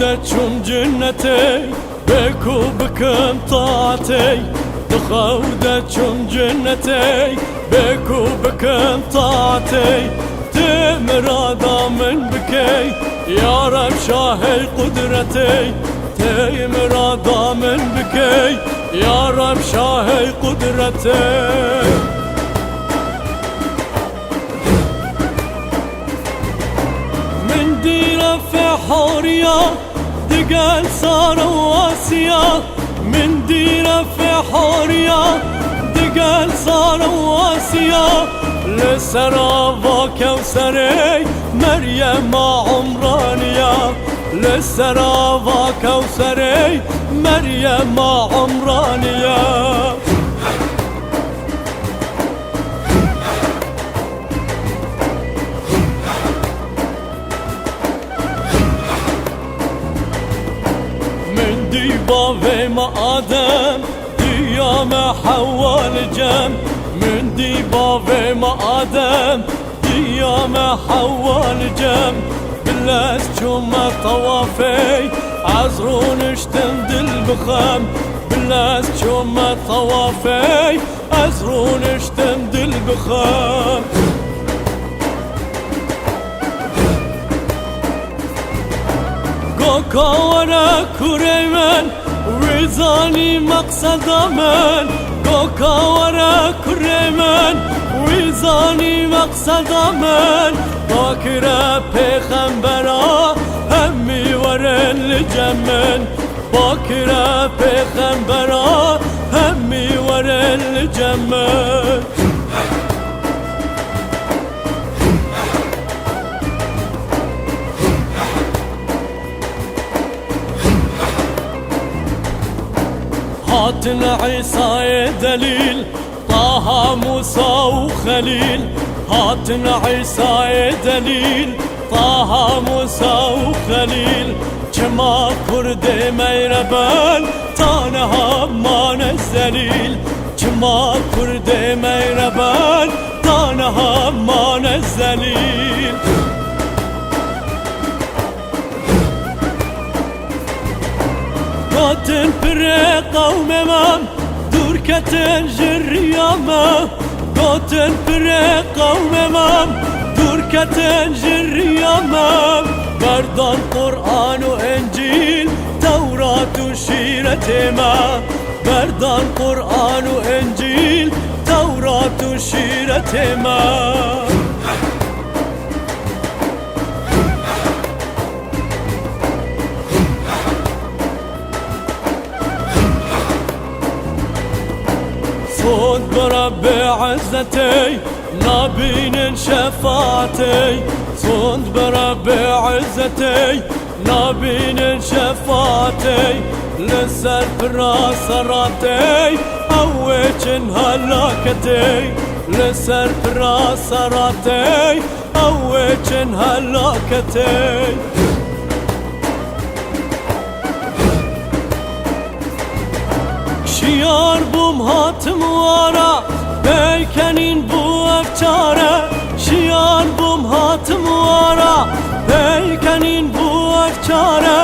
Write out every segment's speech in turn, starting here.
دخودتشم جنتي بكو بكم طاعتي دخودتشم جنتي بكو بكم طاعتي تمرادا من بكي يا رب شاهي قدرتي تمرادا من بكي يا رب شاهي قدرتي حوريا دقال صار واسيا من ديرة في حوريا دقال صار واسيا لسرافا كوثري مريم عمرانيا لسرافا كوثري مريم عمرانيا ديبا ما آدم ديام حوال جم من ديبا ما آدم ديام حوال جم بلاس جمع طوافي عزرون اشتم دل بخم بلاس جمع طوافي عزرون اشتم دل بخم كورا كريمن ويزاني مقصد من كورا كريمن ويزاني مقصد من باكرة پیغمبرا همي ورن لجمن باكرة پیغمبرا همي ورن لجمن هاتنا عيسى دليل طه موسى وخليل هاتنا عيسى دليل طه موسى وخليل كما كرد ميربان تانها ما نزليل كما كرد ميربان تانها ما نزليل قاتن بري قوم امام دوركتن جريامه قاتن بري قوم امام دوركتن جريامه بردان قرآن وانجيل تورات وشيرة ما بردان قرآن وانجيل تورات وشيرة ما صوت برب عزتي نابين شفاعتي صوت برب عزتي نابين شفاعتي لسر براس راتي اوجن هلاكتي لسر براس راتي اوجن هلاكتي شیار بوم هاتم وارا بیکنین بو افچاره شیار بوم هاتم وارا بیکنین بو افچاره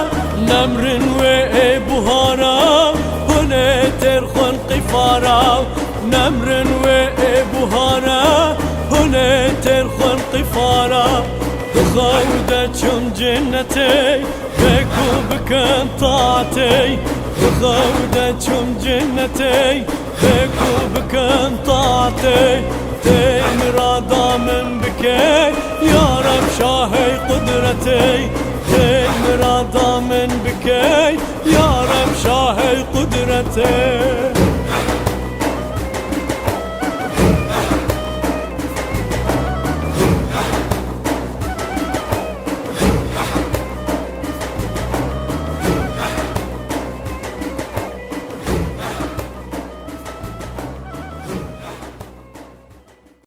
نمرن و ای بوهارا هنه ترخون قفارا نمرن و ای بوهارا هنه طفالة بخودتشم جنتي بك وبكن طاعتي بخودتشم جنتي بك وبكن طاعتي مرادة من بكي يا رب شاهي قدرتي مرادة من بكي يا رب شاهي قدرتي